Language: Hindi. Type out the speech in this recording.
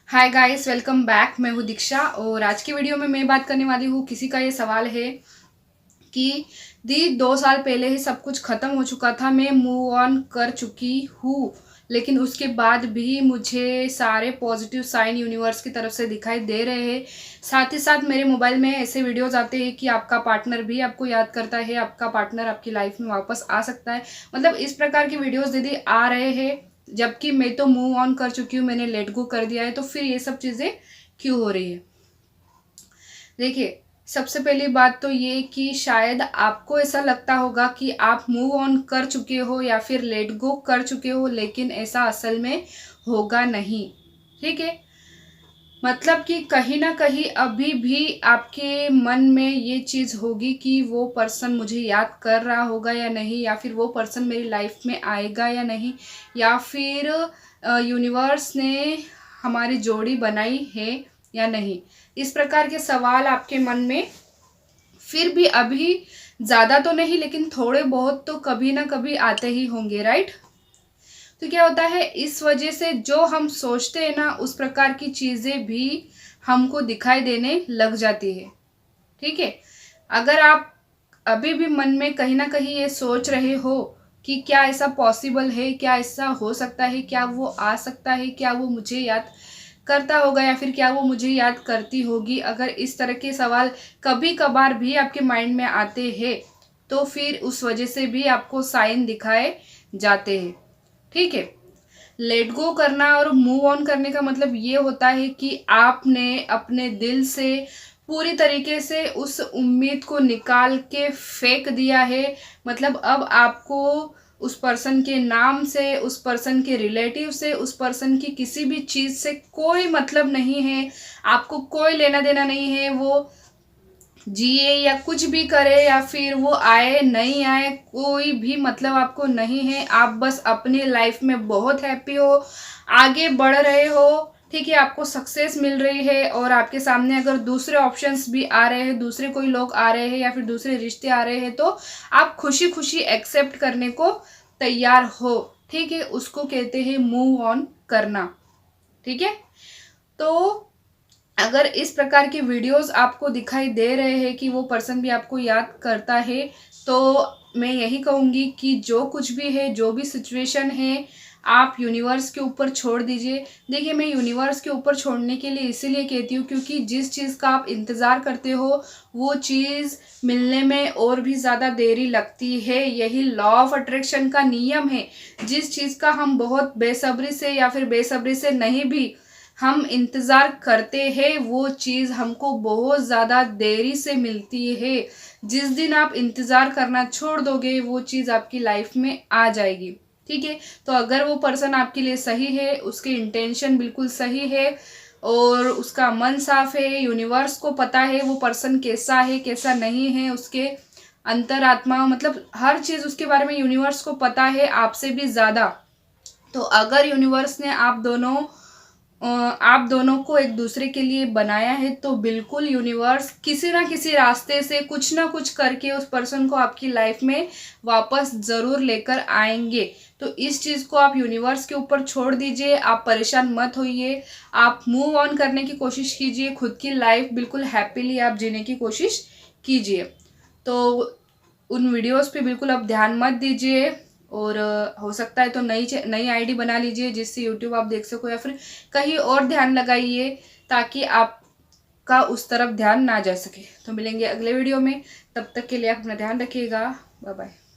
Hi guys, welcome back. मैं हूँ दीक्षा और आज की वीडियो में मैं बात करने वाली हूँ। किसी का ये सवाल है कि दी 2 साल पहले ही सब कुछ ख़त्म हो चुका था, मैं मूव ऑन कर चुकी हूँ, लेकिन उसके बाद भी मुझे सारे पॉजिटिव साइन यूनिवर्स की तरफ से दिखाई दे रहे हैं। साथ ही साथ मेरे मोबाइल में ऐसे वीडियोस आते हैं कि आपका पार्टनर भी आपको याद करता है, आपका पार्टनर आपकी लाइफ में वापस आ सकता है। मतलब इस प्रकार के वीडियोस दीदी आ रहे हैं, जबकि मैं तो मूव ऑन कर चुकी हूँ, मैंने लेट गो कर दिया है। तो फिर ये सब चीज़ें क्यों हो रही है? देखिए, सबसे पहली बात तो ये कि शायद आपको ऐसा लगता होगा कि आप मूव ऑन कर चुके हो या फिर लेट गो कर चुके हो, लेकिन ऐसा असल में होगा नहीं। ठीक है, मतलब कि कहीं ना कहीं अभी भी आपके मन में ये चीज़ होगी कि वो पर्सन मुझे याद कर रहा होगा या नहीं, या फिर वो पर्सन मेरी लाइफ में आएगा या नहीं, या फिर यूनिवर्स ने हमारी जोड़ी बनाई है या नहीं। इस प्रकार के सवाल आपके मन में फिर भी अभी ज़्यादा तो नहीं, लेकिन थोड़े बहुत तो कभी ना कभी आते ही होंगे, राइट? तो क्या होता है, इस वजह से जो हम सोचते हैं ना, उस प्रकार की चीज़ें भी हमको दिखाई देने लग जाती है। ठीक है, अगर आप अभी भी मन में कहीं ना कहीं ये सोच रहे हो कि क्या ऐसा पॉसिबल है, क्या ऐसा हो सकता है, क्या वो आ सकता है, क्या वो मुझे याद करता होगा या फिर क्या वो मुझे याद करती होगी, अगर इस तरह के सवाल कभी कभार भी आपके माइंड में आते हैं, तो फिर उस वजह से भी आपको साइन दिखाए जाते हैं। ठीक है, लेट गो करना और मूव ऑन करने का मतलब ये होता है कि आपने अपने दिल से पूरी तरीके से उस उम्मीद को निकाल के फेंक दिया है। मतलब अब आपको उस पर्सन के नाम से, उस पर्सन के रिलेटिव से, उस पर्सन की किसी भी चीज़ से कोई मतलब नहीं है। आपको कोई लेना देना नहीं है, वो जिए या कुछ भी करे या फिर वो आए नहीं आए, कोई भी मतलब आपको नहीं है। आप बस अपनी लाइफ में बहुत हैप्पी हो, आगे बढ़ रहे हो। ठीक है, आपको सक्सेस मिल रही है और आपके सामने अगर दूसरे ऑप्शंस भी आ रहे हैं, दूसरे कोई लोग आ रहे हैं या फिर दूसरे रिश्ते आ रहे हैं, तो आप खुशी खुशी एक्सेप्ट करने को तैयार हो। ठीक है, उसको कहते हैं मूव ऑन करना। ठीक है, तो अगर इस प्रकार के वीडियोस आपको दिखाई दे रहे हैं कि वो पर्सन भी आपको याद करता है, तो मैं यही कहूँगी कि जो कुछ भी है, जो भी सिचुएशन है, आप यूनिवर्स के ऊपर छोड़ दीजिए। देखिए, मैं यूनिवर्स के ऊपर छोड़ने के लिए इसीलिए कहती हूँ क्योंकि जिस चीज़ का आप इंतज़ार करते हो, वो चीज़ मिलने में और भी ज़्यादा देरी लगती है। यही लॉ ऑफ अट्रैक्शन का नियम है। जिस चीज़ का हम बहुत बेसब्री से या फिर बेसब्री से नहीं भी हम इंतज़ार करते हैं, वो चीज़ हमको बहुत ज़्यादा देरी से मिलती है। जिस दिन आप इंतज़ार करना छोड़ दोगे, वो चीज़ आपकी लाइफ में आ जाएगी। ठीक है, तो अगर वो पर्सन आपके लिए सही है, उसके इंटेंशन बिल्कुल सही है और उसका मन साफ है, यूनिवर्स को पता है वो पर्सन कैसा है कैसा नहीं है, उसके अंतरात्मा मतलब हर चीज़ उसके बारे में यूनिवर्स को पता है, आपसे भी ज़्यादा। तो अगर यूनिवर्स ने आप दोनों को एक दूसरे के लिए बनाया है, तो बिल्कुल यूनिवर्स किसी ना किसी रास्ते से कुछ ना कुछ करके उस पर्सन को आपकी लाइफ में वापस ज़रूर लेकर आएंगे। तो इस चीज़ को आप यूनिवर्स के ऊपर छोड़ दीजिए, आप परेशान मत होइए, आप मूव ऑन करने की कोशिश कीजिए, खुद की लाइफ बिल्कुल हैप्पीली आप जीने की कोशिश कीजिए। तो उन वीडियोस पे बिल्कुल आप ध्यान मत दीजिए और हो सकता है तो नई नई आईडी बना लीजिए जिससे यूट्यूब आप देख सको, या फिर कहीं और ध्यान लगाइए ताकि आपका उस तरफ ध्यान ना जा सके। तो मिलेंगे अगले वीडियो में, तब तक के लिए आप अपना ध्यान रखिएगा। Bye bye.